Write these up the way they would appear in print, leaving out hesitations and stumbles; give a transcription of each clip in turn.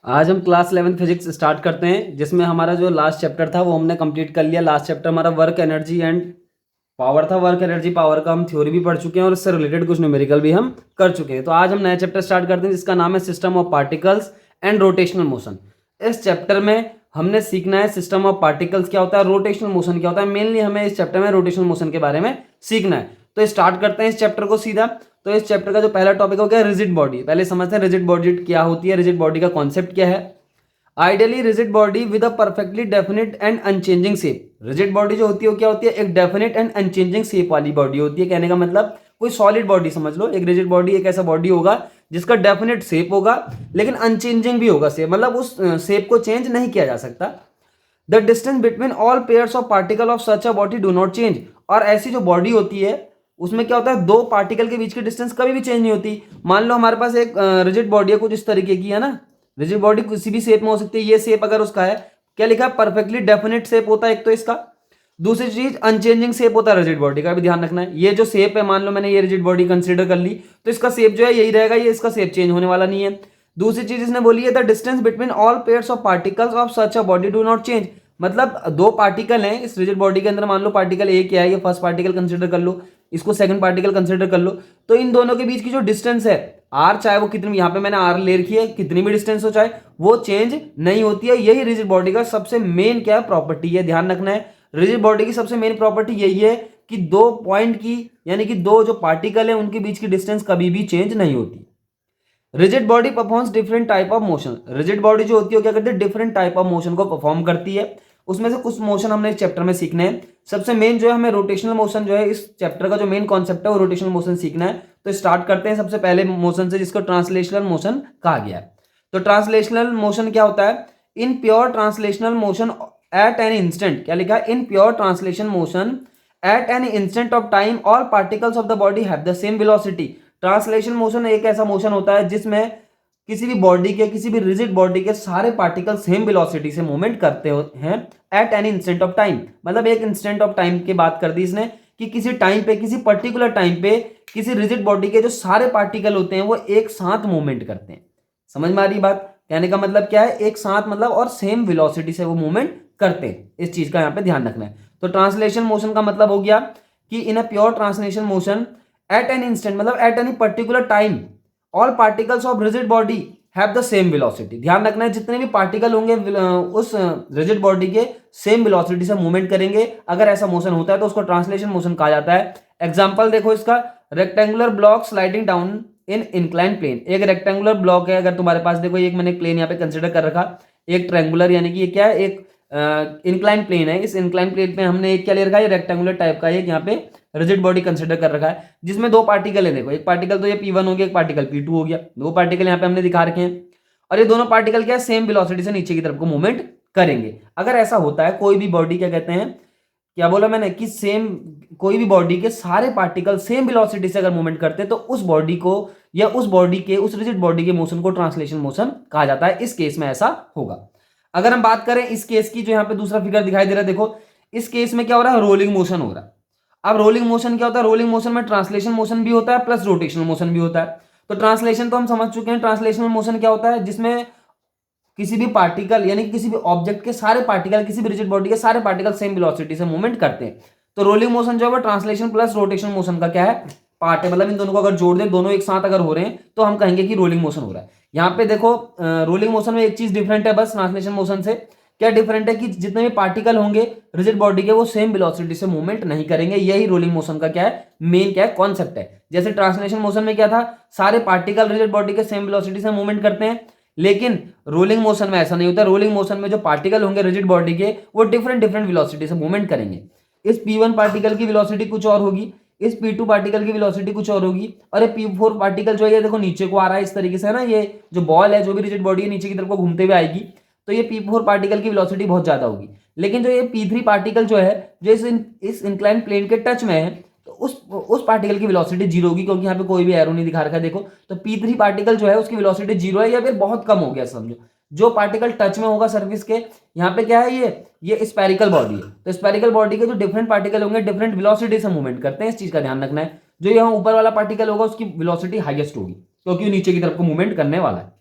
आज हम class 11 physics start करते हैं, जिसमें हमारा जो लास्ट चैप्टर था वो हमने कंप्लीट कर लिया। लास्ट चैप्टर हमारा वर्क एनर्जी एंड पावर था। वर्क एनर्जी पावर का हम थ्योरी भी पढ़ चुके हैं और इससे रिलेटेड कुछ न्यूमेरिकल भी हम कर चुके हैं। तो आज हम नया चैप्टर स्टार्ट करते हैं जिसका नाम है system of particles and rotational motion. इस चैप्टर में हमने सीखना है सिस्टम ऑफ पार्टिकल्स क्या होता है, रोटेशनल मोशन क्या होता है। मेनली हमें इस चैप्टर में रोटेशनल मोशन के बारे में सीखना है। तो स्टार्ट करते हैं इस चैप्टर को सीधा। तो इस चैप्टर का जो पहला टॉपिक हो गया रिजिड बॉडी। पहले समझते हैं रिजिड बॉडी क्या होती है, रिजिड बॉडी का कॉन्सेप्ट क्या है। Ideally rigid body with a perfectly definite and unchanging shape. Rigid body जो होती है वो क्या होती है, एक डेफिनेट एंड अनचेंजिंग शेप वाली बॉडी होती है। कहने का मतलब कोई सॉलिड बॉडी समझ लो। एक रिजिड बॉडी एक ऐसा बॉडी होगा जिसका डेफिनेट शेप होगा लेकिन अनचेंजिंग भी होगा शेप, मतलब उस शेप को चेंज नहीं किया जा सकता। The distance between all pairs of particle of such a body do not change. और ऐसी जो बॉडी होती है उसमें क्या होता है, दो पार्टिकल के बीच की डिस्टेंस कभी भी चेंज नहीं होती। मान लो हमारे पास एक रिजिड बॉडी है कुछ इस तरीके की, है ना। रिजिड बॉडी किसी भी शेप में हो सकती है। ये शेप अगर उसका है, क्या लिखा है, परफेक्टली डेफिनेट शेप होता है एक तो इसका। दूसरी चीज अनचेंजिंग शेप होता है रिजिड बॉडी का, भी ध्यान रखना है। ये जो शेप है, मान लो मैंने ये रिजिड बॉडी कंसीडर कर ली तो इसका शेप जो है यही रहेगा, ये इसका शेप चेंज होने वाला नहीं है। दूसरी चीज इसने बोली है the distance between all pairs of particles of such a body do not change. मतलब दो पार्टिकल हैं इस रिजिड बॉडी के अंदर, मान लो पार्टिकल ए क्या है, ये फर्स्ट पार्टिकल कंसीडर कर लो, इसको सेकंड पार्टिकल कंसीडर कर लो। तो इन दोनों के बीच की जो डिस्टेंस है आर, चाहे वो कितनी, यहाँ पे मैंने आर ले रखी है, कितनी भी डिस्टेंस हो चाहे वो चेंज नहीं होती है। यही रिजिड बॉडी का सबसे मेन क्या प्रॉपर्टी है, ध्यान रखना है। रिजिड बॉडी की सबसे मेन प्रॉपर्टी यही है कि दो पॉइंट की, यानी कि दो जो पार्टिकल है उनके बीच की डिस्टेंस कभी भी चेंज नहीं होती। Rigid body performs different type of motion. Rigid body जो होती है क्या करती है, डिफरेंट टाइप ऑफ मोशन को परफॉर्म करती है। उसमें से कुछ मोशन हमने इस चैप्टर में सीखने हैं। सबसे मेन जो है हमें रोटेशनल मोशन जो है, इस चैप्टर का जो मेन कॉन्सेप्ट है वो रोटेशनल मोशन सीखना है। तो स्टार्ट करते हैं सबसे पहले मोशन से, जिसको ट्रांसलेशनल मोशन कहा गया है। तो ट्रांसलेशनल मोशन क्या होता है, in pure translational motion at an instant, क्या लिखा है, in pure translation motion at an instant of time all particles of the body have the same velocity. Translation motion एक ऐसा मोशन होता है जिसमें किसी भी बॉडी के, किसी भी रिजिड बॉडी के सारे पार्टिकल सेम वेलोसिटी से मूवमेंट करते हैं at any instant of time. मतलब एक इंस्टेंट ऑफ टाइम की बात कर दी इसने कि किसी टाइम पे, किसी पर्टिकुलर टाइम पे किसी रिजिड बॉडी के जो सारे पार्टिकल होते हैं वो एक साथ मूवमेंट करते हैं। समझ में आ रही बात? कहने का मतलब क्या है, एक साथ मतलब और सेम वेलोसिटी से वो मूवमेंट करते हैं। इस चीज का यहाँ पे ध्यान रखना है। तो ट्रांसलेशन मोशन का मतलब हो गया कि in a pure translation motion at an instant, मतलब at any particular time all particles of rigid body have the same velocity. ध्यान रखना है जितने भी पार्टिकल होंगे उस रिजिड बॉडी के सेम वेलोसिटी से मूवमेंट करेंगे। अगर ऐसा मोशन होता है तो उसको ट्रांसलेशन मोशन कहा जाता है। एग्जांपल देखो इसका, rectangular block sliding down in incline plane. एक रेक्टेंगुलर ब्लॉक है अगर तुम्हारे पास, देखो एक मैंने प्लेन यहाँ पे कंसिडर कर रखा, एक ट्रायंगुलर, यानी कि ये क्या है, एक इंक्लाइन प्लेन है। इस इंक्लाइन प्लेन पे हमने एक क्या ले रखा है, रेक्टेंगुलर टाइप का एक यहाँ पे रिजिड बॉडी कंसिडर कर रखा है जिसमें दो पार्टिकल है। देखो एक पार्टिकल तो ये P1 हो गया, एक पार्टिकल P2 हो गया। दो पार्टिकल यहाँ पे हमने दिखा रखे हैं और ये दोनों पार्टिकल क्या है, सेम वेलोसिटी से नीचे की तरफ को मूवमेंट करेंगे। अगर ऐसा होता है कोई भी बॉडी, क्या कहते हैं, क्या बोला मैंने, कि सेम, कोई भी बॉडी के सारे पार्टिकल सेम वेलोसिटी से अगर मूवमेंट करते हैं तो उस बॉडी को, या उस बॉडी के, उस रिजिड बॉडी के मोशन को ट्रांसलेशन मोशन कहा जाता है। इस केस में ऐसा होगा। अगर हम बात करें इस केस की, जो यहाँ पे दूसरा फिगर दिखाई दे रहा है, देखो इस केस में क्या हो रहा है, रोलिंग मोशन हो रहा है। अब रोलिंग मोशन क्या होता है, रोलिंग मोशन में ट्रांसलेशन मोशन भी होता है प्लस रोटेशनल मोशन भी होता है। तो ट्रांसलेशन तो हम समझ चुके हैं। ट्रांसलेशनल मोशन क्या होता है, जिसमें किसी भी पार्टिकल, यानी किसी भी ऑब्जेक्ट के सारे पार्टिकल, किसी भी रिजिड बॉडी के सारे पार्टिकल सेम वेलोसिटी से मूवमेंट करते हैं। तो रोलिंग मोशन जो है ट्रांसलेशन प्लस रोटेशन मोशन का क्या है, पार्ट है। मतलब इन दोनों को अगर जोड़ दें, दोनों एक साथ अगर हो रहे हैं तो हम कहेंगे कि रोलिंग मोशन हो रहा है। यहाँ पे देखो रोलिंग मोशन में एक चीज डिफरेंट है बस ट्रांसलेशन मोशन से। क्या डिफरेंट है कि जितने भी पार्टिकल होंगे रिजिड बॉडी के वो सेम वेलोसिटी से मूवमेंट नहीं करेंगे। यही रोलिंग मोशन का क्या है, मेन क्या है, कॉन्सेप्ट है। जैसे ट्रांसलेशन मोशन में क्या था, सारे पार्टिकल रिजिड बॉडी के सेम वेलोसिटी से मूवमेंट करते हैं, लेकिन रोलिंग मोशन में ऐसा नहीं होता। रोलिंग मोशन में जो पार्टिकल होंगे रिजिड बॉडी के वो डिफरेंट डिफरेंट वेलोसिटी से मूवमेंट करेंगे। इस P1 पार्टिकल की वेलोसिटी कुछ और होगी, इस P2 पार्टिकल की वेलोसिटी कुछ और होगी, और ये P4 पार्टिकल जो है ये देखो नीचे को आ रहा है इस तरीके से, है ना। ये जो बॉल है, जो भी रिजिड बॉडी है, नीचे की तरफ को घूमते हुए आएगी, तो ये P4 पार्टिकल की वेलोसिटी बहुत ज्यादा होगी। लेकिन जो ये P3 पार्टिकल जो है, जो इस इंक्लाइन प्लेन के टच में है, तो उस पार्टिकल की वेलोसिटी जीरो होगी, क्योंकि यहाँ पे कोई भी एरो नहीं दिखा रखा है। देखो तो P3 पार्टिकल जो है उसकी वेलोसिटी जीरो है या फिर बहुत कम हो गया समझो। जो पार्टिकल टच में होगा सरफेस के, यहाँ पे क्या है, ये स्पेरिकल बॉडी है। तो स्पेरिकल बॉडी के जो डिफरेंट पार्टिकल होंगे डिफरेंट वेलोसिटी से मूवमेंट करते हैं। इस चीज का ध्यान रखना है। जो यहाँ ऊपर वाला पार्टिकल होगा उसकी वेलोसिटी हाईएस्ट होगी, क्योंकि नीचे की तरफ को मूवमेंट करने वाला है।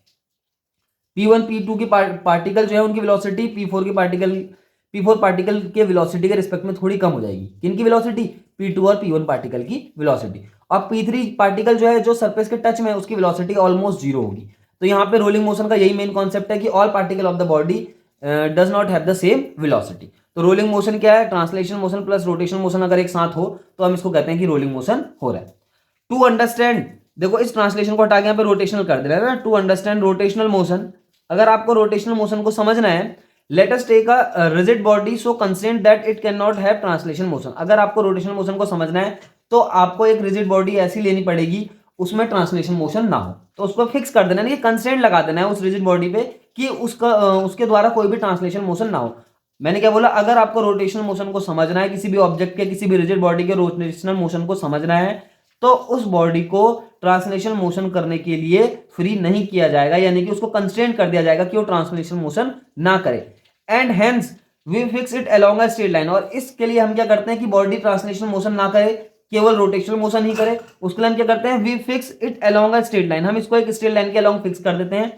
P1 P2 की पार्टिकल जो है उनकी वेलोसिटी P4 पार्टिकल के वेलोसिटी के रिस्पेक्ट में थोड़ी कम हो जाएगी। किनकी वेलोसिटी? P2 और P1 पार्टिकल की वेलोसिटी। अब P3 पार्टिकल जो है जो सरफेस के टच में है उसकी वेलोसिटी ऑलमोस्ट जीरो होगी। तो यहाँ पे रोलिंग मोशन का यही मेन कॉन्सेप्ट है कि all particle of the body does not have the same velocity. तो रोलिंग मोशन क्या है? Translation motion plus rotation motion अगर एक साथ हो तो हम इसको कहते हैं कि रोलिंग मोशन हो रहा है। टू अंडरस्टैंड, देखो इस ट्रांसलेशन को हटा के यहाँ पे रोटेशनल कर दे रहा है ना। टू अंडरस्टैंड रोटेशनल मोशन, अगर आपको रोटेशनल मोशन को समझना है, let us take a rigid body so constraint that it can not have translation motion. अगर आपको रोटेशनल मोशन को समझना है तो आपको एक रिजिड बॉडी ऐसी लेनी पड़ेगी उसमें ट्रांसलेशन मोशन ना हो, तो उसको फिक्स कर देना है, कंस्ट्रेंट लगा देना है उस रिजिड बॉडी पे कि उसके द्वारा कोई भी ट्रांसलेशन मोशन ना हो। मैंने क्या बोला? अगर आपको रोटेशनल मोशन को समझना है, किसी भी ऑब्जेक्ट के, किसी भी रिजिड बॉडी के रोटेशनल मोशन को समझना है, तो उस बॉडी को ट्रांसलेशन मोशन करने के लिए फ्री नहीं किया जाएगा, यानी कि उसको कंस्ट्रेंट कर दिया जाएगा कि वो ट्रांसलेशन मोशन ना करे। And hence we fix it along a straight line, और इसके लिए हम क्या करते हैं कि बॉडी ट्रांसलेशन मोशन ना करे, केवल रोटेशनल मोशन ही करे, उसके लिए हम क्या करते हैं? We fix it along a straight line, हम इसको एक स्ट्रेट लाइन के अलोंग फिक्स कर देते हैं।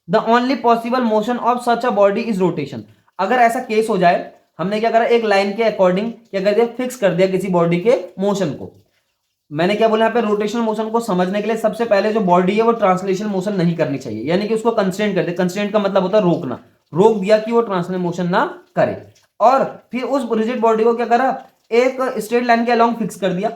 The only possible motion of such a body is rotation. अगर ऐसा केस हो जाए, हमने क्या करा? एक लाइन के अकॉर्डिंग क्या कर दिया? फिक्स कर दिया किसी बॉडी के मोशन को। मैंने क्या बोला यहाँ पे? रोटेशनल मोशन को समझने के लिए सबसे पहले जो बॉडी है वो ट्रांसलेशन मोशन नहीं करनी चाहिए, यानी कि उसको कंस्ट्रेंट कर दे। कंस्ट्रेंट का मतलब होता है रोकना, रोक दिया कि वो ट्रांसलेशन मोशन ना करे। और फिर उस रिजिड बॉडी को क्या करा? एक स्ट्रेट लाइन के अलोंग फिक्स कर दिया।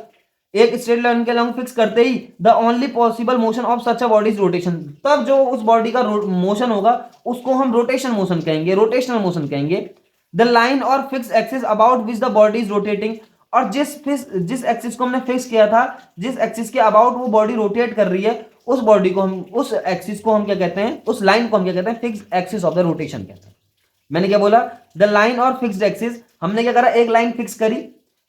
एक स्ट्रेट लाइन के अलोंग फिक्स करते ही the only possible motion of such a body is rotation, तब जो उस बॉडी का मोशन होगा उसको हम रोटेशन मोशन कहेंगे, रोटेशनल मोशन कहेंगे। द लाइन और fix axis about which the body is rotating, और जिस एक्सिस को हमने फिक्स किया था, जिस एक्सिस के अबाउट वो बॉडी रोटेट कर रही है, उस बॉडी को हम, उस एक्सिस को हम क्या कहते हैं? उस लाइन को हम क्या कहते हैं? Fix axis of the rotation कहते हैं। मैंने क्या बोला? द लाइन और फिक्स्ड एक्सिस, हमने क्या करा? एक लाइन फिक्स करी,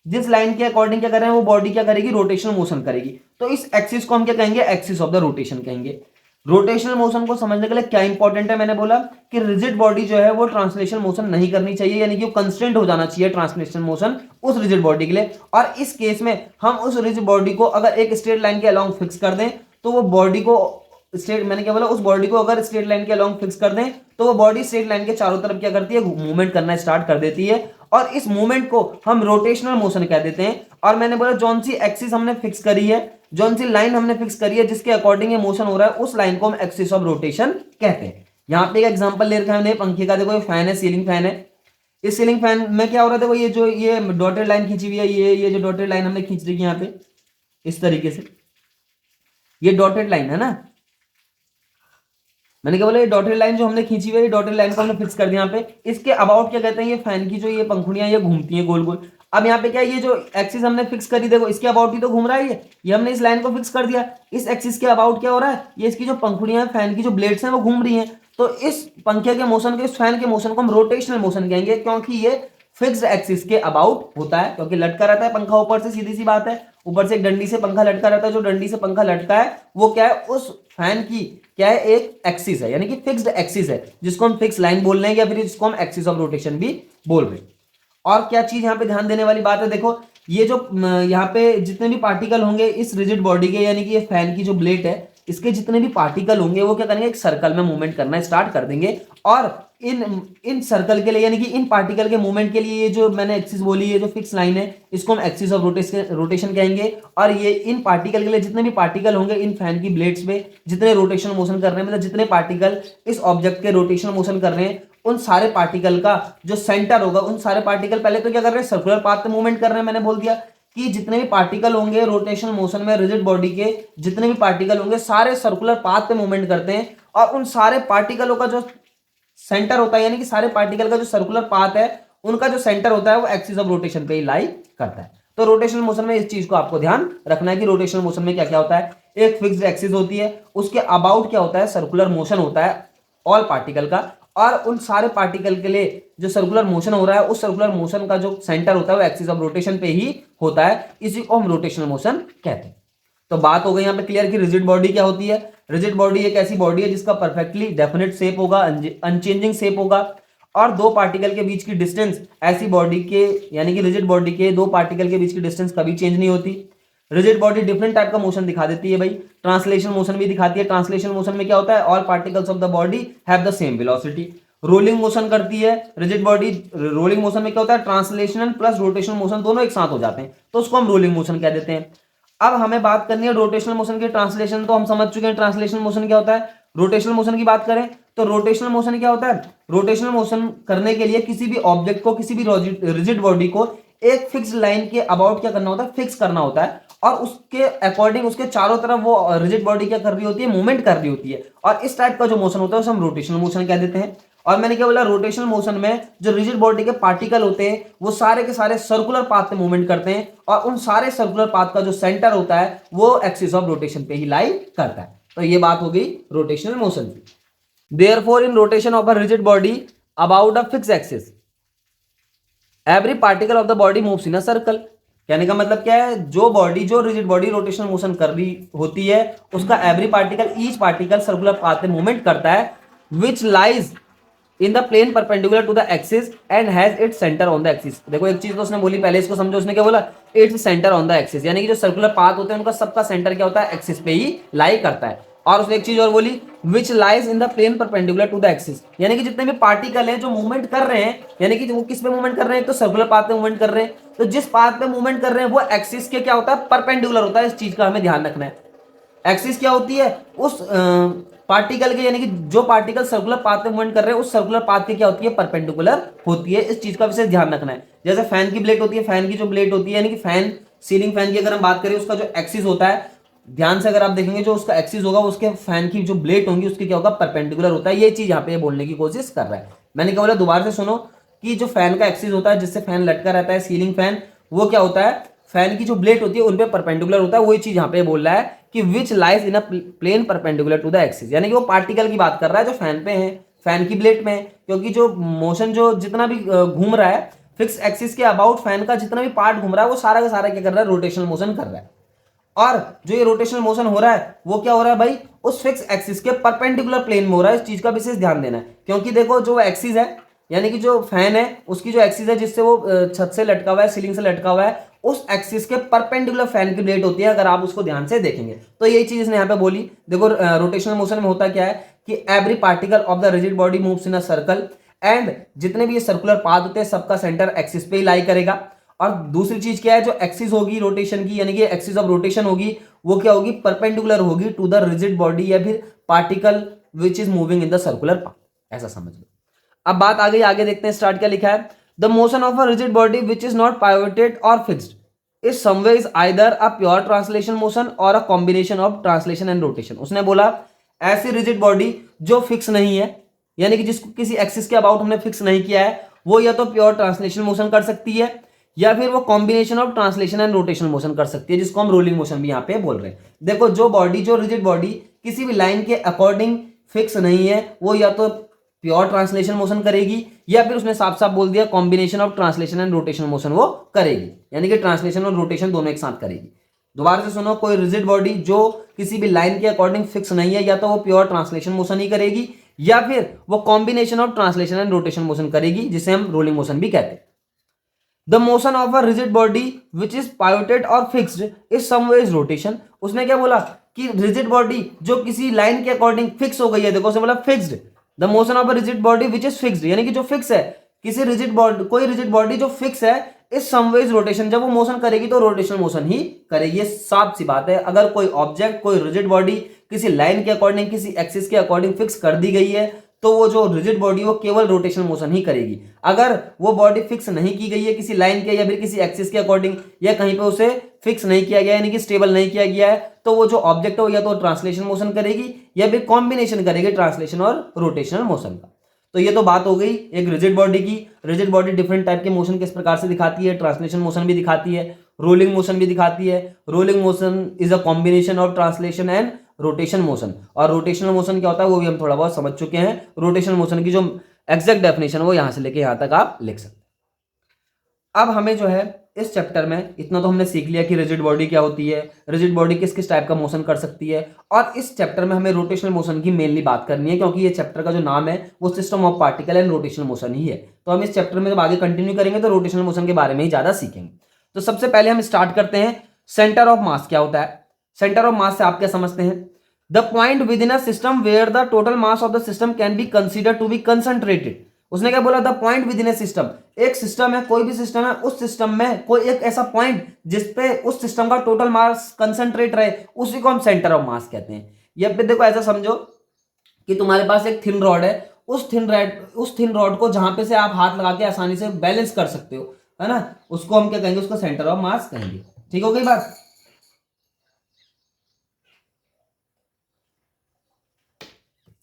जिस लाइन के अकॉर्डिंग क्या कर रहे हैं वो बॉडी क्या करेगी? रोटेशनल मोशन करेगी, तो इस एक्सिस को हम क्या कहेंगे? एक्सिस ऑफ द रोटेशन कहेंगे। रोटेशनल मोशन को समझने के लिए क्या इंपॉर्टेंट है? मैंने बोला कि रिजिड बॉडी जो है वो ट्रांसलेशन मोशन नहीं करनी चाहिए, यानी कि वो कंस्ट्रेंट हो जाना चाहिए ट्रांसलेशन मोशन उस रिजिड बॉडी के लिए। और इस केस में हम उस रिजिड बॉडी को अगर एक स्ट्रेट लाइन के अलोंग फिक्स कर दें तो वो बॉडी को मैंने क्या बोला? उस बॉडी को अगर स्ट्रेट लाइन के अलोंग फिक्स कर दें तो वो बॉडी स्ट्रेट लाइन के चारों तरफ क्या करती है? मूवमेंट करना स्टार्ट कर देती है, और इस मूवमेंट को हम रोटेशनल मोशन कह देते हैं। और मैंने बोला जौन सी एक्सिस हमने फिक्स करी है, जौन सी लाइन हमने फिक्स करी है जिसके अकॉर्डिंग ये मोशन हो रहा है, उस लाइन को हम एक्सिस ऑफ रोटेशन कहते हैं। यहाँ पे एक एग्जांपल ले रखा है हमने पंखे का। देखो ये फैन है, सीलिंग फैन है। इस सीलिंग फैन में क्या हो रहा है? देखो ये जो ये डॉटेड लाइन खींची हुई है, ये जो डॉटेड लाइन हमने खींच रही है यहाँ पे इस तरीके से, ये डॉटेड लाइन है ना। मैंने क्या बोला? ये डॉटेड लाइन जो हमने खींची हुई है, डॉटेड लाइन को हमने फिक्स कर दिया यहाँ पे। इसके अबाउट क्या कहते हैं? ये फैन की जो ये पंखुड़ियां ये घूमती हैं गोल गोल। अब यहाँ पे क्या, ये जो एक्सिस हमने फिक्स करी, देखो इसके अबाउट ही तो घूम रहा है ये हमने इस लाइन को फिक्स कर दिया। इस एक्सिस के अबाउट क्या हो रहा है? ये इसकी जो पंखुड़ियां हैं, फैन की जो ब्लेड्स हैं वो घूम रही हैं। तो इस पंखे के मोशन के, इस फैन के मोशन को हम रोटेशनल मोशन कहेंगे, क्योंकि ये फिक्स्ड एक्सिस के अबाउट होता है, क्योंकि लटका रहता है पंखा ऊपर से, सीधी सी बात है। ऊपर से एक डंडी से पंखा लटका रहता है, जो डंडी से पंखा लटका है वो क्या है? उस फैन की क्या है? एक एक्सिस है, यानी कि फिक्स्ड एक्सिस है, जिसको हम फिक्स लाइन बोल रहे हैं, या फिर जिसको हम एक्सिस ऑफ रोटेशन भी बोल रहे हैं। और क्या चीज यहाँ पे ध्यान देने वाली बात है? देखो ये जो यहाँ पे जितने भी पार्टिकल होंगे इस रिजिड बॉडी के, यानी कि ये फैन की जो ब्लेड है, इसके जितने भी पार्टिकल होंगे वो क्या करेंगे? एक सर्कल में मूवमेंट करना स्टार्ट कर देंगे। और इन सर्कल के लिए, यानी कि इन पार्टिकल के मूवमेंट के लिए, ये जो मैंने एक्सिस बोली है, जो फिक्स लाइन है, इसको हम एक्सिस ऑफ रोटेशन कहेंगे। और ये इन पार्टिकल के लिए जितने भी पार्टिकल होंगे इन फैन की ब्लेड्स में, जितने रोटेशन मोशन कर रहे हैं, मतलब जितने पार्टिकल इस ऑब्जेक्ट के रोटेशन मोशन कर रहे हैं, उन सारे पार्टिकल का जो सेंटर होगा, उन सारे पार्टिकल पहले तो क्या कर रहे हैं? सर्कुलर पाथ पे मूवमेंट कर रहे हैं। मैंने बोल दिया कि जितने भी पार्टिकल होंगे रोटेशन मोशन में, रिजिड बॉडी के जितने भी पार्टिकल होंगे सारे सर्कुलर पाथ पे मूवमेंट करते हैं। और उन सारे पार्टिकलों का जो सेंटर होता है, यानी कि सारे पार्टिकल का जो सर्कुलर पाथ है, उनका जो सेंटर होता है वो एक्सिस ऑफ रोटेशन पे ही लाई करता है। तो रोटेशनल मोशन में इस चीज को आपको ध्यान रखना है कि रोटेशनल मोशन में क्या क्या होता है। एक फिक्स्ड एक्सिस होती है, उसके अबाउट क्या होता है? सर्कुलर मोशन होता है ऑल पार्टिकल का। और उन सारे पार्टिकल के लिए जो सर्कुलर मोशन हो रहा है, उस सर्कुलर मोशन का जो सेंटर होता है वो एक्सिस ऑफ रोटेशन पे ही होता है, इसी को हम रोटेशनल मोशन कहते हैं। तो बात हो गई यहाँ पे क्लियर कि रिजिड बॉडी क्या होती है। रिजिड बॉडी एक ऐसी बॉडी है जिसका परफेक्टली डेफिनेट शेप होगा, अनचेंजिंग शेप होगा, और दो पार्टिकल के बीच की डिस्टेंस ऐसी बॉडी के, यानी कि रिजिड बॉडी के दो पार्टिकल के बीच की डिस्टेंस कभी चेंज नहीं होती। रिजिड बॉडी डिफरेंट टाइप का मोशन दिखा देती है भाई, ट्रांसलेशन मोशन भी दिखाती है। ट्रांसलेशन मोशन में क्या होता है, all particles of the body have the same velocity. Rolling motion करती है रिजिड बॉडी, रोलिंग मोशन में क्या होता है, ट्रांसलेशनल प्लस रोटेशनल मोशन दोनों एक साथ हो जाते हैं, तो उसको हम रोलिंग मोशन कह देते हैं। अब हमें बात करनी है रोटेशनल मोशन की। ट्रांसलेशन तो हम समझ चुके हैं, ट्रांसलेशनल मोशन क्या होता है। रोटेशनल मोशन की बात करें तो रोटेशनल मोशन क्या होता है, रोटेशनल मोशन करने के लिए किसी भी ऑब्जेक्ट को, किसी भी रिजिड बॉडी को एक फिक्स लाइन के अबाउट क्या करना होता है, फिक्स करना होता है, और उसके अकॉर्डिंग उसके चारों तरफ वो रिजिड बॉडी क्या कर रही होती है, मूवमेंट कर रही होती है। और इस टाइप का जो मोशन होता है उसे हम रोटेशनल मोशन कह देते हैं। और मैंने क्या बोला, रोटेशनल मोशन में जो रिजिड बॉडी के पार्टिकल होते हैं वो सारे के सारे सर्कुलर पाथ पे मूवमेंट करते हैं, और उन सारे सर्कुलर पाथ का जो सेंटर होता है वो एक्सिस ऑफ रोटेशन पे ही लाई करता है। तो ये बात हो गई रोटेशनल मोशन की। Therefore in rotation of a rigid body about a fix axis every particle of the body moves in a circle. कहने का मतलब क्या है, जो बॉडी, जो रिजिड बॉडी रोटेशनल मोशन कर रही होती है उसका every particle, each particle circular path पे मूवमेंट करता है, which lies in the plane perpendicular to the axis and has its centre on the axis. देखो एक चीज तो उसने बोली, पहले इसको समझो, उसने क्या बोला, it's centre on the axis, यानी कि जो सर्कुलर पाथ होते हैं उनका सबका सेंटर क्या होता है, एक्सिस पे ही लाई करता है। और उसने एक चीज और बोली, which lies in the plane perpendicular to the axis, यानी कि जितने भी पार्टिकल हैं जो मूवमेंट कर रहे हैं, यानी कि वो किस पे मूवमेंट कर रहे हैं, तो सर्कुलर पाथ पे मूवमेंट कर रहे हैं, तो जिस पाथ पे मूवमेंट कर रहे हैं वो एक्सिस के क्या होता है, परपेंडिकुलर होता है। इस चीज का हमें ध्यान रखना है। एक्सिस क्या होती है, उस पार्टिकल के, यानी कि जो पार्टिकल सर्कुलर पाथ पे मूवमेंट कर रहे हैं उस सर्कुलर पाथ की क्या होती है, परपेंडिकुलर होती है। इस चीज का विशेष ध्यान रखना है। जैसे फैन की ब्लेड होती है, फैन की जो ब्लेड होती है, यानी कि फैन, सीलिंग फैन की अगर हम बात करें, उसका जो एक्सिस होता है, ध्यान से अगर आप देखेंगे जो उसका एक्सिस होगा उसके फैन की जो ब्लेड होंगी उसके क्या होगा, परपेंडिकुलर होता है। ये चीज यहाँ पे बोलने की कोशिश कर रहा है। मैंने क्या बोला, दोबारा से सुनो, कि जो फैन का एक्सिस होता है जिससे फैन लटका रहता है, सीलिंग फैन, वो क्या होता है, फैन की जो ब्लेड होती है उन पे परपेंडिकुलर होता है। वही चीज यहाँ पे बोल रहा है कि which lies in a plane perpendicular to the axis, यानी कि वो पार्टिकल की बात कर रहा है जो फैन पे है, फैन की ब्लेड में है। क्योंकि जो मोशन जो जितना भी घूम रहा है फिक्स एक्सिस के अबाउट, फैन का जितना भी पार्ट घूम रहा है वो सारा का सारा क्या कर रहा है, रोटेशनल मोशन कर रहा है। और जो ये रोटेशनल मोशन हो रहा है वो क्या हो रहा है भाई, उस फिक्स एक्सिस के परपेंडिकुलर प्लेन में हो रहा है। इस चीज का विशेष ध्यान देना है, क्योंकि देखो जो एक्सिस है, यानी कि जो फैन है उसकी जो एक्सिस है जिससे वो छत से लटका हुआ है, सीलिंग से लटका हुआ है, उस एक्सिस के परपेंडिकुलर फैन की ब्लेड होती है। अगर आप उसको ध्यान से देखेंगे तो यही चीज इसने यहाँ पे बोली। देखो रोटेशनल मोशन में होता क्या है कि every particle of the rigid body moves in a circle, and जितने भी ये सर्कुलर पाथ होते हैं सबका सेंटर एक्सिस पे ही लाई करेगा। और दूसरी चीज क्या है, जो एक्सिस होगी रोटेशन की, यानी कि एक्सिस ऑफ रोटेशन होगी, वो क्या होगी, परपेंडिकुलर होगी टू द रिजिड बॉडी, या फिर particle which is moving in the circular path, ऐसा समझ लो। अब बात आ गई, आगे देखते हैं स्टार्ट क्या लिखा है। The motion of a rigid body which is not pivoted or fixed is someway is either a pure translation motion or a combination of translation and rotation. उसने बोला ऐसी रिजिड बॉडी जो फिक्स नहीं है, यानी कि जिसको किसी एक्सिस के अबाउट हमने फिक्स नहीं किया है, वो या तो प्योर ट्रांसलेशन मोशन कर सकती है या फिर वो combination of translation and rotation motion कर सकती है, जिसको हम रोलिंग मोशन भी यहाँ पे बोल रहे हैं। देखो जो बॉडी, जो रिजिड बॉडी किसी भी लाइन के अकॉर्डिंग फिक्स नहीं है, वो या तो प्योर ट्रांसलेशन मोशन करेगी या फिर उसने साफ साफ बोल दिया combination of translation and rotation motion वो करेगी, यानी कि ट्रांसलेशन और रोटेशन दोनों एक साथ करेगी। दोबारा से सुनो, कोई रिजिड बॉडी जो किसी भी लाइन के अकॉर्डिंग फिक्स नहीं है, या तो वो प्योर ट्रांसलेशन मोशन ही करेगी या फिर वो combination of translation and rotation motion करेगी, जिसे हम रोलिंग मोशन भी कहते हैं। The motion of a rigid body which is pivoted or fixed is समवेज rotation. उसने क्या बोला कि रिजिड बॉडी जो किसी लाइन के अकॉर्डिंग फिक्स हो गई है, देखो उसने बोला fixed, the motion of a rigid body which is fixed, यानी कि जो फिक्स है, किसी रिजिड बॉडी, कोई रिजिड बॉडी जो फिक्स है, इस समवेज रोटेशन, जब वो मोशन करेगी तो रोटेशनल मोशन ही करेगी। ये साफ सी बात है। अगर कोई ऑब्जेक्ट, कोई रिजिड बॉडी किसी लाइन के अकॉर्डिंग, किसी एक्सिस के अकॉर्डिंग फिक्स कर दी गई है, तो वो जो रिजिड बॉडी वो केवल रोटेशनल मोशन ही करेगी। अगर वो बॉडी फिक्स नहीं की गई है किसी लाइन के या फिर किसी एक्सिस के अकॉर्डिंग, या कहीं पे उसे फिक्स नहीं किया गया, यानी कि स्टेबल नहीं किया गया है, तो वो जो ऑब्जेक्ट हो या तो ट्रांसलेशन मोशन करेगी या फिर कॉम्बिनेशन करेगी ट्रांसलेशन और रोटेशनल मोशन का। तो ये तो बात हो गई एक रिजिड बॉडी की। रिजिड बॉडी डिफरेंट टाइप के मोशन किस प्रकार से दिखाती है, ट्रांसलेशन मोशन भी दिखाती है, रोलिंग मोशन भी दिखाती है। Rolling motion is a combination of translation and rotation motion. और रोटेशनल मोशन क्या होता है वो भी हम थोड़ा बहुत समझ चुके हैं। रोटेशनल मोशन की जो एग्जैक्ट डेफिनेशन वो यहां से लेके यहां तक आप लिख सकते हैं। अब हमें जो है इस चैप्टर में इतना तो हमने सीख लिया कि रिजिड बॉडी क्या होती है, रिजिड बॉडी किस किस टाइप का मोशन कर सकती है, और इस चैप्टर में हमें रोटेशनल मोशन की मेनली बात करनी है, क्योंकि ये चैप्टर का जो नाम है वो system of particle and rotational motion ही है। तो हम इस चैप्टर में जब आगे कंटिन्यू करेंगे तो रोटेशनल मोशन के बारे में ही ज्यादा सीखेंगे। तो सबसे पहले हम स्टार्ट करते हैं सेंटर ऑफ मास क्या होता है? सेंटर ऑफ मास से आप क्या समझते हैं? The point within a system where the total mass of the system can be consider to be concentrated. उसने क्या बोला? The point within a system, एक सिस्टम है, कोई भी सिस्टम है, उस सिस्टम में कोई एक ऐसा पॉइंट जिसपे उस सिस्टम का टोटल मास कंसंट्रेट रहे, उसी को हम सेंटर ऑफ मास कहते हैं। ये पे देखो ऐसा समझो कि तुम्हारे पास एक थिन रॉड है, उस थिन रॉड को जहां पे से आप हाथ लगा के आसानी से बैलेंस कर सकते हो, है ना, उसको हम क्या कहेंगे? उसको सेंटर ऑफ मास कहेंगे। ठीक हो गई बात?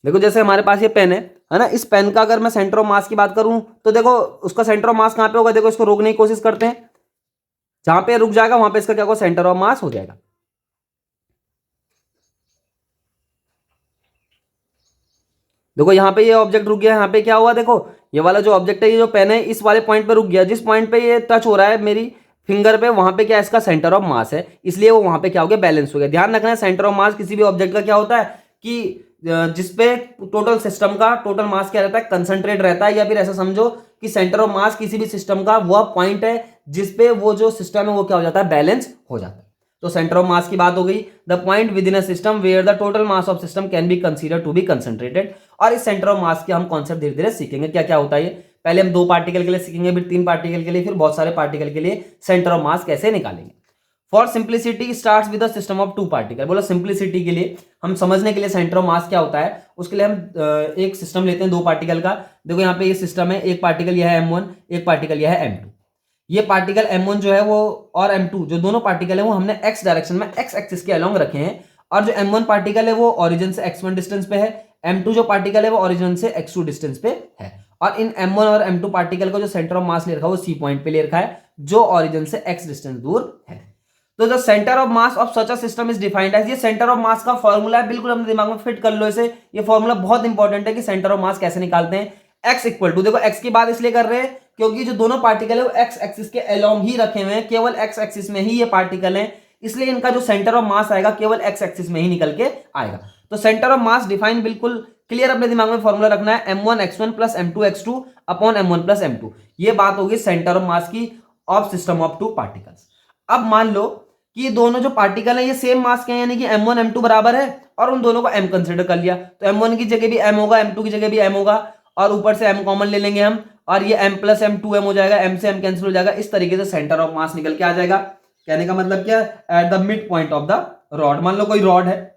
देखो जैसे हमारे पास ये पेन है ना, इस पेन का अगर मैं सेंटर ऑफ मास की बात करूं तो देखो उसका सेंटर ऑफ मास कहां पे होगा? देखो इसको रोकने की कोशिश करते हैं, जहां पे रुक जाएगा वहां पे इसका क्या होगा? सेंटर ऑफ मास हो जाएगा। देखो यहाँ पे ये ऑब्जेक्ट रुक गया, यहाँ पे क्या हुआ? देखो ये वाला जो ऑब्जेक्ट है, ये जो पेन है, इस वाले पॉइंट पे रुक गया। जिस पॉइंट पे ये टच हो रहा है मेरी फिंगर पे, वहां पे क्या है? इसका सेंटर ऑफ मास है, इसलिए वो वहां पे क्या हो गया? बैलेंस हो गया। ध्यान रखना है सेंटर ऑफ मास किसी भी ऑब्जेक्ट का क्या होता है कि जिसपे टोटल सिस्टम का टोटल मास क्या रहता है? कंसंट्रेट रहता है। या फिर ऐसा समझो कि सेंटर ऑफ मास किसी भी सिस्टम का वह पॉइंट है जिसपे वो जो सिस्टम है वो क्या हो जाता है? बैलेंस हो जाता है। तो सेंटर ऑफ मास की बात हो गई। The point within a system where the total mass of system can be consider to be concentrated. और इस सेंटर ऑफ मास के हम कॉन्सेप्ट धीरे धीरे सीखेंगे क्या क्या होता है। पहले हम 2 पार्टिकल के लिए सीखेंगे, फिर 3 पार्टिकल के लिए, फिर बहुत सारे पार्टिकल के लिए सेंटर ऑफ मास कैसे निकालेंगे। For simplicity starts with a system of 2 particle. बोला सिंप्लिसिटी के लिए, हम समझने के लिए सेंटर ऑफ मास क्या होता है उसके लिए हम एक सिस्टम लेते हैं 2 पार्टिकल का। देखो यहाँ पे ये सिस्टम है, एक पार्टिकल यह है m1, एक पार्टिकल यह है m2। ये पार्टिकल m1 जो है वो और m2 जो दोनों पार्टिकल है वो हमने x डायरेक्शन में x एक्सिस के अलोंग रखे हैं। और जो m1 पार्टिकल है वो ओरिजिन से x1 डिस्टेंस पे है, m2 जो पार्टिकल है वो ओरिजिन से x2 डिस्टेंस पे है। और इन m1 और m2 पार्टिकल का जो सेंटर ऑफ मास ले रखा है वो C पॉइंट पे ले रखा है, जो ओरिजिन से x डिस्टेंस दूर है। तो the centre of mass of such a system is defined as, ये सेंटर ऑफ मास का फॉर्मूला है, बिल्कुल अपने दिमाग में फिट कर लो इसे। ये फॉर्मूला बहुत इंपॉर्टेंट है कि सेंटर ऑफ मास कैसे निकालते हैं। x इक्वल टू, देखो x की बात इसलिए कर रहे हैं क्योंकि जो दोनों पार्टिकल है वो x एक्सिस के अलोंग ही रखे हुए हैं, केवल x एक्सिस में ही ये पार्टिकल है, इसलिए इनका जो सेंटर ऑफ मास आएगा केवल x एक्सिस में ही निकल के आएगा। तो सेंटर ऑफ मास डिफाइन बिल्कुल क्लियर अपने दिमाग में फॉर्मूला रखना है, m1x1 plus m2x2 upon m1 plus m2। ये बात होगी सेंटर ऑफ मास की ऑफ सिस्टम ऑफ 2 पार्टिकल्स। अब मान लो कि ये दोनों जो पार्टिकल है ये सेम मास के हैं, यानी कि m1 m2 बराबर है, और उन दोनों को m कंसिडर कर लिया, तो m1 की जगह भी m होगा, m2 की जगह भी m होगा, और ऊपर से m कॉमन ले लेंगे हम, और ये m प्लस m 2m हो जाएगा, m से m कैंसिल हो जाएगा। इस तरीके से सेंटर ऑफ मास निकल के आ जाएगा। कहने का मतलब क्या? At the mid point of the rod, मान लो कोई रॉड है,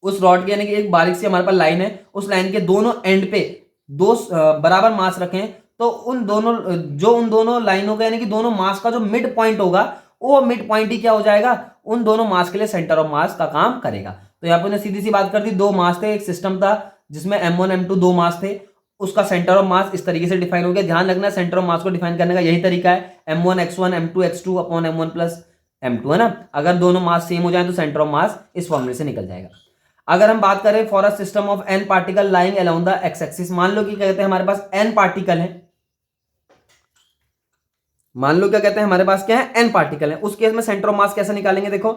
उस रॉड की यानी कि एक बारीक सी हमारे पास लाइन है, उस लाइन के दोनों एंड पे दो बराबर मास रखें, तो उन दोनों लाइनों का यानी कि दोनों मास का जो मिड पॉइंट होगा वो मिड पॉइंट ही क्या हो जाएगा? उन दोनों मास के लिए सेंटर ऑफ मास का काम करेगा। तो यहाँ पे सीधी सी बात कर दी, 2 मास थे, एक सिस्टम था जिसमें m1 m2 2 मास थे, उसका सेंटर ऑफ मास इस तरीके से डिफाइन हो गया। ध्यान रखना सेंटर ऑफ मास को डिफाइन करने का यही तरीका है, m1 x1 m2 x2 upon m1 plus m2, है ना। अगर दोनों मास सेम हो जाए तो सेंटर ऑफ मास इस फॉर्मूले से निकल जाएगा। अगर हम बात करें for a system of n particle lying along the x axis, मान लो कि क्या कहते हैं हमारे पास n पार्टिकल है, मान लो क्या कहते हैं हमारे पास क्या है? n पार्टिकल है। उस केस में सेंटर ऑफ मास कैसे निकालेंगे? देखो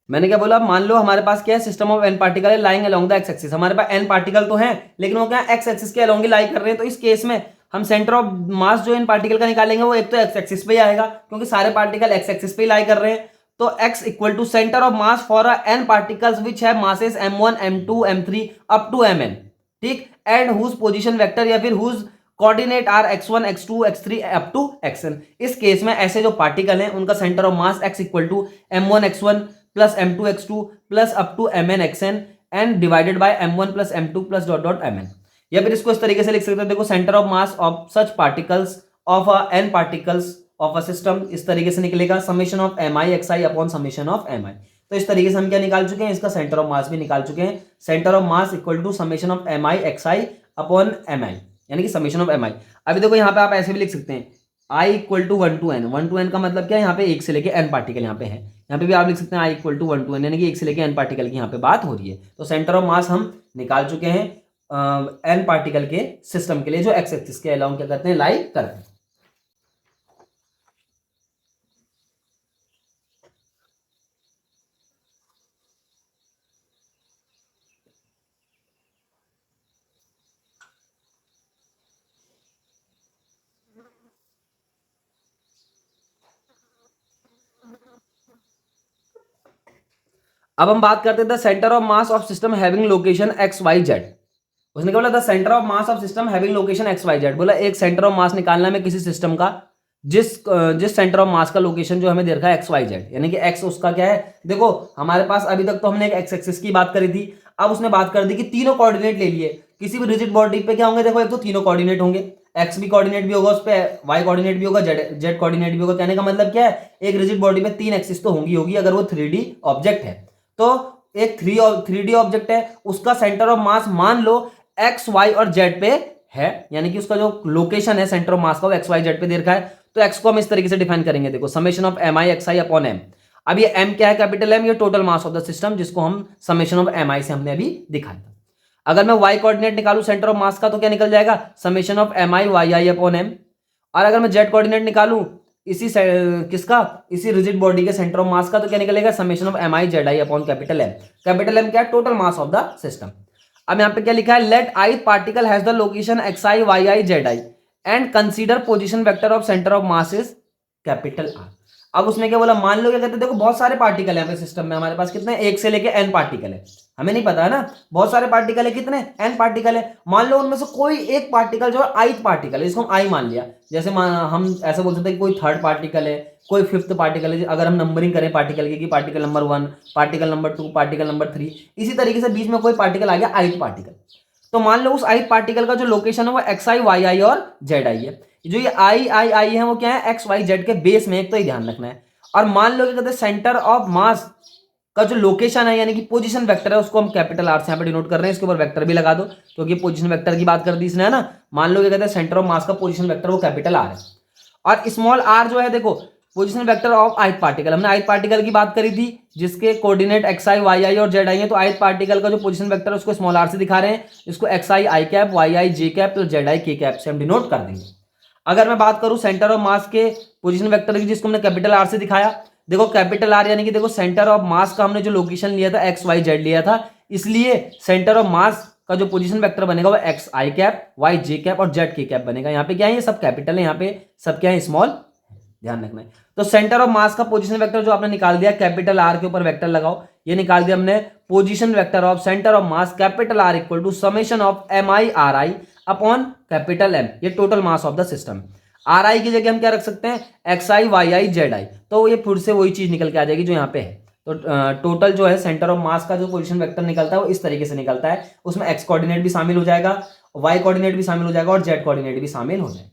मैंने क्या बोला, मान लो हमारे पास क्या है? सिस्टम ऑफ n पार्टिकल है lying along the x axis. हमारे पास n पार्टिकल तो है लेकिन वो क्या है? x एक्सिस के अलोंग ही लाई कर रहे हैं। तो इस केस में हम सेंटर ऑफ मास जो इन पार्टिकल का निकालेंगे वो एक तो x एक्सिस पे ही आएगा क्योंकि सारे पार्टिकल x एक्सिस पे ही लाई कर रहे हैं। तो x equal to centre of mass for n particles which है masses m1 m2 m3 up to mn, ठीक, एंड हुज पोजीशन वेक्टर या फिर whose coordinate are x1 x2 x3 up to xn। इस केस में ऐसे जो particle हैं उनका centre of mass x equal to m1 x1 plus m2 x2 plus up to mn xn and divided by m1 plus m2 plus dot dot mn। या फिर इसको इस तरीके से लिख सकते हैं, देखो centre of mass of such particles of n particles of a system इस तरीके से निकलेगा, summation of mi xi upon summation of mi। तो इस तरीके से हम क्या निकाल चुके हैं? इसका सेंटर ऑफ मास भी निकाल चुके हैं। Centre of mass equal to summation of mi xi upon mi, यानी कि समेशन ऑफ mi। अभी देखो यहाँ पे आप ऐसे भी लिख सकते हैं, i equal to 1 to n। 1 to n का मतलब क्या है? यहाँ पे 1 से लेके n पार्टिकल यहाँ पे है। यहाँ पे भी आप लिख सकते हैं i equal to 1 to n, यानी कि 1 से लेके n पार्टिकल की यहाँ पे बात हो रही है। तो सेंटर ऑफ मास हम निकाल चुके हैं n पार्टिकल के सिस्टम के लिए जो x एक्सिस के अलोंग क्या करते हैं? लाई करते हैं। अब हम बात करते हैं the centre of mass of system having location x y z. उसने क्या बोला, the centre of mass of system having location x y z. बोला एक सेंटर ऑफ मास निकालना है किसी सिस्टम का जिस सेंटर ऑफ मास का लोकेशन जो हमें दे रखा है एक्स वाई जेड, यानी कि एक्स उसका क्या है। देखो हमारे पास अभी तक तो हमने एक एक्स एक्सिस की बात करी थी, अब उसने बात कर दी कि तीनों कोऑर्डिनेट ले लिए। किसी भी रिजिड बॉडी पे क्या होंगे, देखो एक तो तीनों कोऑर्डिनेट होंगे, एक्स भी कोऑर्डिनेट भी होगा उस पर, वाई कोऑर्डिनेट भी होगा, जेड कोऑर्डिनेट भी होगा। कहने का मतलब क्या है, एक रिजिड बॉडी में तीन एक्सिस तो होगी अगर वो 3D ऑब्जेक्ट है। तो एक 3D ऑब्जेक्ट है, उसका सेंटर ऑफ मास मान लो एक्स वाई और जेड पे है, यानी कि उसका जो लोकेशन है सेंटर ऑफ मास का वो एक्स वाई जेड पे दे रखा है। तो एक्स को हम इस तरीके से डिफाइन करेंगे, देखो summation of M I x I upon m. अब ये एम क्या है, कैपिटल एम, ये total mass of the system, जिसको हम समेशन ऑफ एम आई से हमने अभी दिखाया था। अगर मैं वाई कोऑर्डिनेट निकालू सेंटर ऑफ मास का तो क्या निकल जाएगा, summation of M I Y I upon M. और अगर मैं जेड कोऑर्डिनेट निकालू किसका, इसी रिजिड बॉडी के सेंटर ऑफ मास का, तो क्या निकलेगा, summation of M I Z I upon capital M. Capital M क्या है, total mass of the system. अब यहाँ पे क्या लिखा है, let I particle has the location X I Y I Z I and consider position vector of centre of mass is capital R. अब उसने क्या बोला, मान लो क्या कहते हैं, देखो बहुत सारे पार्टिकल है सिस्टम में, हमारे पास कितने, एक से लेके एन पार्टिकल है, हमें नहीं पता है ना, बहुत सारे पार्टिकल है, कितने एन पार्टिकल है। मान लो उनमें से कोई एक पार्टिकल जो है आईथ पार्टिकल है, इसको हम आई मान लिया। जैसे हम ऐसे बोल सकते हैं कि कोई थर्ड पार्टिकल है, कोई फिफ्थ पार्टिकल है, अगर हम नंबरिंग करें पार्टिकल की, particle number 1, particle number 2, particle number 3, इसी तरीके से बीच में कोई पार्टिकल आ गया आईथ पार्टिकल। तो मान लो उस आईथ पार्टिकल का जो लोकेशन है वो एक्स आई वाई आई और जेड आई है। जो ये आई आई आई है वो क्या है, एक्स वाई जेड के बेस में, एक तो ये ध्यान रखना है। और मान लो क्या कहते हैं, सेंटर ऑफ मास का जो लोकेशन है यानी कि पोजीशन वेक्टर है, उसको हम कैपिटल आर से यहाँ पे डिनोट कर रहे हैं, इसके ऊपर वेक्टर भी लगा दो क्योंकि पोजीशन वेक्टर की बात कर दी इसने, है ना। मान लो क्या कहते हैं, सेंटर ऑफ मास का पोजीशन वेक्टर वो कैपिटल आर है, और स्मॉल आर जो है देखो position vector of ith particle. हमने आइथ पार्टिकल की बात करी थी जिसके कोऑर्डिनेट एक्स आई वाई आई और जेड आई है, तो आइथ पार्टिकल का जो पोजीशन वेक्टर है उसको स्मॉल आर से दिखा रहे हैं, इसको x I I cap, Y I J cap, तो जेड आई के कैप से हम डिनोट कर देंगे। अगर मैं बात करूं सेंटर ऑफ मास के पोजीशन वेक्टर की, जिसको हमने कैपिटल आर से दिखाया, देखो कैपिटल आर यानी कि देखो सेंटर ऑफ मास का हमने जो लोकेशन लिया था एक्स वाई जेड लिया था, इसलिए सेंटर ऑफ मास का जो पोजीशन वेक्टर बनेगा वो एक्स आई कैप, वाई जे कैप और जेड के कैप बनेगा। यहाँ पे क्या है, ये सब कैपिटल है, यहाँ पे सब क्या है, स्मॉल, ध्यान रखना है। तो सेंटर ऑफ मास का पोजीशन वेक्टर जो आपने निकाल दिया, कैपिटल आर के ऊपर वेक्टर लगाओ, ये निकाल दिया हमने, position vector of centre of mass capital R equal to summation of M I R I upon capital M, ये total mass of the system. R i की जगह हम क्या रख सकते हैं, x I Y I Z i, तो ये फिर से वही चीज निकल के आ जाएगी जो यहाँ पे है। तो टोटल जो है सेंटर ऑफ मास का जो पोजीशन वेक्टर निकलता है वो इस तरीके से निकलता है, उसमें एक्स कोऑर्डिनेट भी शामिल हो जाएगा, वाई कोऑर्डिनेट भी शामिल हो जाएगा और जेड कोऑर्डिनेट भी शामिल हो जाएगा।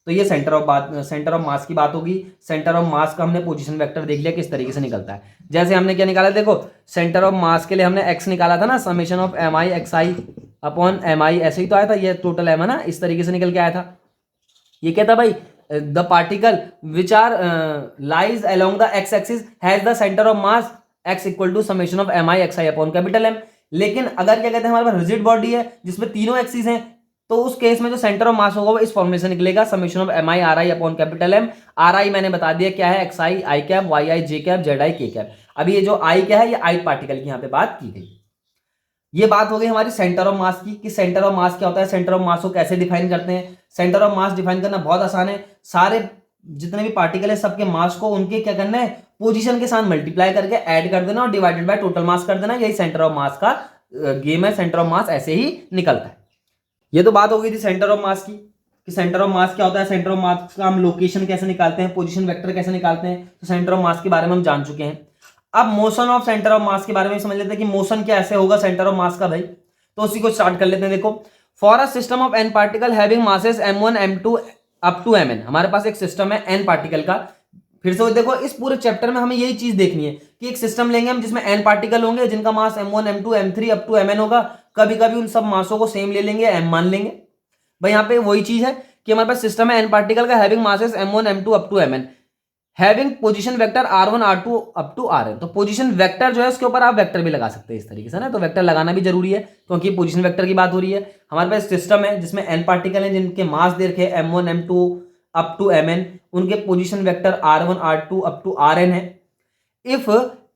तो ये सेंटर ऑफ मास की बात होगी। सेंटर ऑफ मास का हमने पोजीशन वेक्टर देख लिया किस तरीके से निकलता है। जैसे हमने क्या निकाला, देखो सेंटर ऑफ मास के लिए हमने एक्स निकाला था ना, summation of M I x I upon m i, ऐसे ही तो आया था, ये टोटल एम है ना, इस तरीके से निकल के आया था। ये क्या था भाई, the particle which are lies along the X axis has the centre of mass X equal to summation of M I x I upon capital M. लेकिन अगर क्या कहते हैं, हमारे पास रिजिड बॉडी है जिसमें तीनों एक्सिस हैं, तो उस केस में जो सेंटर ऑफ मास होगा वो इस फॉर्मूले से निकलेगा, summation of M I R I upon capital M. R I मैंने बता दिया क्या है, X I I cap, Y I J cap, Z I K cap. अभी ये जो आई क्या है, ये आई पार्टिकल की यहाँ पे बात की गई। ये बात हो गई हमारी सेंटर ऑफ मास की, कि सेंटर ऑफ मास क्या होता है, सेंटर ऑफ मास को कैसे डिफाइन करते हैं। सेंटर ऑफ मास डिफाइन करना बहुत आसान है, सारे जितने भी पार्टिकल है सबके मास को उनके क्या करना है, पोजीशन के साथ मल्टीप्लाई करके ऐड कर देना और डिवाइडेड बाय टोटल मास कर देना। यही सेंटर ऑफ मास का गेम है, सेंटर ऑफ मास ऐसे ही निकलता है। ये तो बात हो गई थी सेंटर ऑफ मास की, कि सेंटर ऑफ मास क्या होता है, सेंटर ऑफ मास का हम लोकेशन कैसे निकालते हैं, पोजीशन वेक्टर कैसे निकालते हैं, तो सेंटर ऑफ मास के बारे में हम जान चुके हैं। अब मोशन ऑफ सेंटर ऑफ मास के बारे में समझ लेते हैं कि मोशन क्या ऐसे होगा सेंटर ऑफ मास का भाई, तो उसी को स्टार्ट कर लेते हैं। देखो for a system of N particle having masses m1 m2 up to mn, हमारे पास एक सिस्टम है एन पार्टिकल का। फिर से देखो इस पूरे चैप्टर में हमें यही चीज देखनी है कि एक सिस्टम लेंगे हम जिसमें एन पार्टिकल होंगे जिनका मास m1 m2 m3 up to mn होगा। कभी कभी उन सब मासों को सेम ले लेंगे, m मान लेंगे भाई। यहाँ पे वही चीज है कि हमारे पास सिस्टम है एन पार्टिकल का having masses m1 m2 up to mn, having position vector r1 r2 up to rn। तो पोजीशन वेक्टर जो है उसके ऊपर आप वेक्टर भी लगा सकते हैं इस तरीके से ना, तो वेक्टर लगाना भी जरूरी है क्योंकि पोजीशन वेक्टर की बात हो रही है। हमारे पास सिस्टम है जिसमें n पार्टिकल हैं जिनके मास दे रखे m1 m2 up to mn, उनके position vector r1 r2 up to rn है। इफ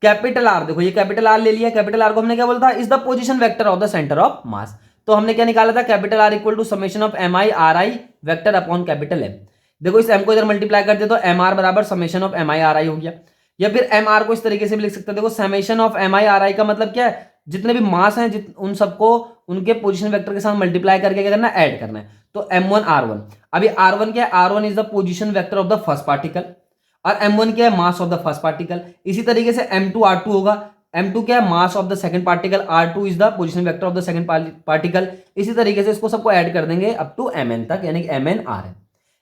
कैपिटल आर, देखो ये कैपिटल आर ले लिया, कैपिटल आर को हमने क्या बोला था, is the position vector of the centre of mass. तो हमने क्या निकाला था, capital R equal to summation of M I R I vector upon capital M. देखो इस m को इधर मल्टीप्लाई कर दे तो एम आर बराबर summation of M I R I हो गया। या फिर एम आर को इस तरीके से भी लिख सकते हैं, देखो summation of M I R I का मतलब क्या है, जितने भी मास हैं उन सबको उनके पोजीशन वेक्टर के साथ मल्टीप्लाई करके क्या करना है, ऐड करना है। तो m1 r1, अभी r1 क्या है, r1 is the position vector of the first particle, और m1 क्या है, मास ऑफ द फर्स्ट पार्टिकल। इसी तरीके से m2 r2 होगा, m2 क्या है, मास of the second particle, r2 is the position vector of the second particle. इसी तरीके से इसको सबको ऐड कर देंगे अप टू mn तक, यानी कि mn rn।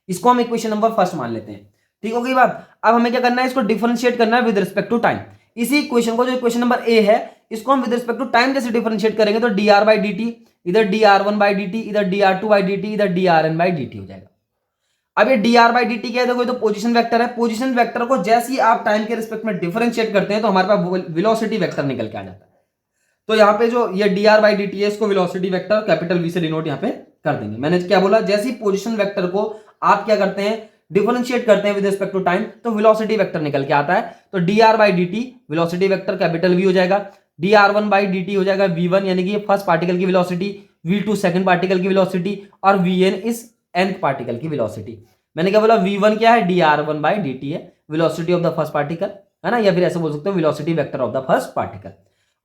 इसको हम इक्वेशन नंबर फर्स्ट मान लेते हैं। ठीक हो गई बात। अब हमें क्या करना है, इसको डिफरेंशिएट करना है विद रिस्पेक्ट टू टाइम। इसी इक्वेशन को, जो इक्वेशन नंबर ए है, इसको हम विद रिस्पेक्ट टू टाइम जैसे डिफरेंशिएट करेंगे तो dr बाई dt, इधर dr1 बाई dt, इधर dr2 बाई dt, इधर drn बाई dt हो जाएगा। अब ये dr बाई dt क्या है, देखो ये तो पोजीशन वेक्टर है। पोजीशन वेक्टर को जैसे ही आप टाइम के रिस्पेक्ट में डिफरेंशिएट करते हैं तो हमारे पास वेलोसिटी वेक्टर निकल के आ जाता है। तो यहाँ पे जो ये dr बाई dt है, इसको वेलोसिटी वेक्टर कैपिटल V से डिनोट यहाँ पे कर देंगे। मैंने क्या बोला, जैसे ही पोजीशन वेक्टर को आप क्या करते हैं, डिफरेंशिएट करते हैं विद रिस्पेक्ट टू टाइम, तो वेलोसिटी वेक्टर निकल के आता है। तो dr by dt velocity vector capital V हो जाएगा, dr1 बाई dt हो जाएगा v1, यानी कि फर्स्ट पार्टिकल की वेलोसिटी, v2 सेकंड पार्टिकल की वेलोसिटी, और vn इस nth पार्टिकल की वेलोसिटी। मैंने क्या बोला, v1 क्या है, dr1 बाई dt है, velocity of the first particle, है ना, या फिर ऐसे बोल सकते हो velocity vector of the first particle.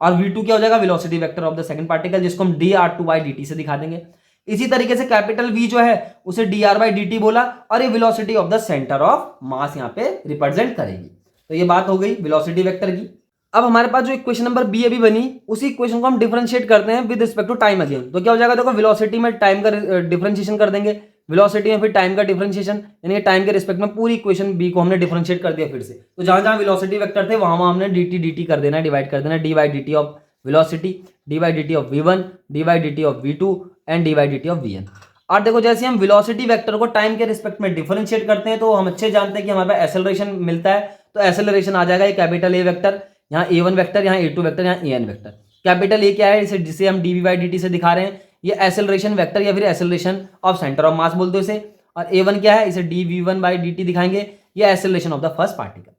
और v2 क्या हो जाएगा, velocity vector of the second particle, जिसको हम dr2 बाई dt से दिखा देंगे। इसी तरीके से कैपिटल V जो है उसे dr बाई dt बोला, और ये velocity of the centre of मास यहाँ पे रिप्रेजेंट करेगी। तो ये बात हो गई वेलोसिटी वेक्टर की। अब हमारे पास जो इक्वेशन नंबर बी अभी बनी, उसी इक्वेशन को हम डिफरेंशिएट करते हैं with respect to time again. तो क्या हो जाएगा, देखो वेलोसिटी में टाइम का डिफरेंशिएशन कर देंगे, वेलोसिटी में फिर टाइम का डिफरेंशिएशन, यानी टाइम के रिस्पेक्ट में पूरी इक्वेशन बी को हमने डिफरेंशिएट कर दिया फिर से। तो जहां जहां वेलोसिटी वेक्टर थे वहां हमने dt कर देना है, डिवाइड कर देना है, dy dt of velocity, dy dt of v1, dy dt of v2 and dy dt of vn। और देखो जैसे हम वेलोसिटी वेक्टर को टाइम के रिस्पेक्ट में डिफरेंशिएट करते हैं तो हम अच्छे जानते हैं कि हमारे पास एक्सेलरेशन मिलता है। तो एक्सेलरेशन आ जाएगा ये कैपिटल ए वेक्टर, यहाँ a1 वेक्टर, यहाँ a2 वेक्टर, यहाँ an वेक्टर। कैपिटल ए क्या है, इसे जिसे हम dv बाई dt से दिखा रहे हैं, ये एक्सेलरेशन वेक्टर या फिर एक्सेलरेशन ऑफ सेंटर ऑफ मास बोल दो इसे। और a1 क्या है, इसे dv1 बाई dt दिखाएंगे, ये acceleration of the first particle.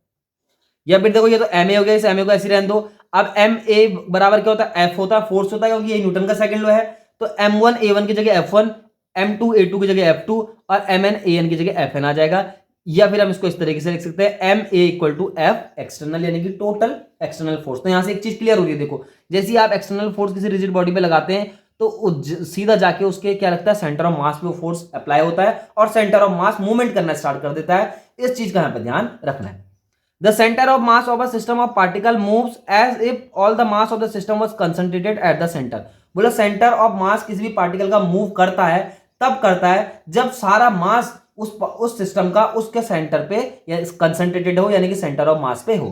या फिर देखो ये तो ma हो गया, इस ma को ऐसे रहने दो। अब ma बराबर क्या होता है, f होता है, फोर्स होता है, क्योंकि ये न्यूटन का सेकंड लॉ है। तो m1 a1 की जगह f1, m2 a2 की जगह f2, और mn an की जगह fn आ जाएगा। या फिर हम इसको इस तरीके से लिख सकते हैं ma equal to f external, यानी कि टोटल एक्सटर्नल फोर्स। तो यहां से एक चीज क्लियर हो रही है, देखो जैसे ही आप एक्सटर्नल फोर्स किसी रिजिड बॉडी पे लगाते हैं तो सीधा जाके उसके क्या लगता है, सेंटर ऑफ मास पे वो फोर्स अप्लाई होता है और सेंटर ऑफ मास मूवमेंट करना स्टार्ट कर देता है। इस चीज का यहाँ पे ध्यान रखना है। The center of mass of a system of particle moves as if all the mass of the system was concentrated at the center। बोला सेंटर ऑफ मास किसी भी पार्टिकल का मूव करता है तब करता है जब सारा मास उस सिस्टम का उसके सेंटर पे या कंसंट्रेटेड हो, यानी कि सेंटर ऑफ मास पे हो।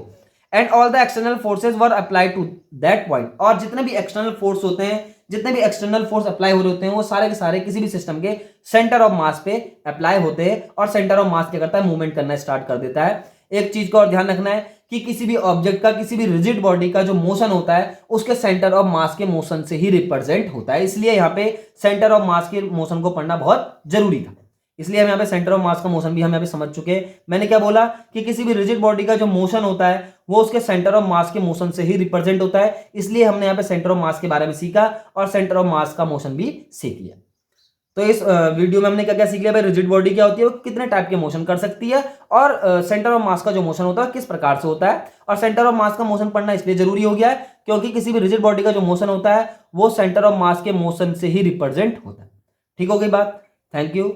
And all the external forces were applied to that point. और जितने भी एक्सटर्नल फोर्स होते हैं, जितने भी एक्सटर्नल फोर्स अप्लाई हो रहे होते हैं, वो सारे के सारे किसी भी सिस्टम के सेंटर ऑफ मास पे अप्लाई होते हैं, और सेंटर ऑफ मास क्या करता है, मूवमेंट करना स्टार्ट कर देता है। एक चीज का और ध्यान रखना है कि किसी भी ऑब्जेक्ट का, किसी भी रिजिड बॉडी का जो मोशन होता है उसके सेंटर ऑफ मास के मोशन से ही रिप्रेजेंट होता है। इसलिए यहाँ पे सेंटर ऑफ मास के मोशन को पढ़ना बहुत जरूरी था। इसलिए हम यहाँ पे सेंटर ऑफ मास का मोशन भी हम यहाँ पे समझ चुके हैं। मैंने क्या बोला कि किसी भी रिजिड बॉडी का जो मोशन होता है वो उसके सेंटर ऑफ मास के मोशन से ही रिप्रेजेंट होता है। इसलिए हमने यहाँ पे सेंटर ऑफ मास के बारे में सीखा और सेंटर ऑफ मास का मोशन भी सीख लिया। तो इस वीडियो में हमने क्या क्या सीख लिया भाई, रिजिड बॉडी क्या होती है, वो कितने टाइप के मोशन कर सकती है, और सेंटर ऑफ मास का जो मोशन होता है किस प्रकार से होता है। और सेंटर ऑफ मास का मोशन पढ़ना इसलिए जरूरी हो गया है क्योंकि किसी भी रिजिड बॉडी का जो मोशन होता है वो सेंटर ऑफ मास के मोशन से ही रिप्रेजेंट होता है। ठीक हो गई बात। Thank you.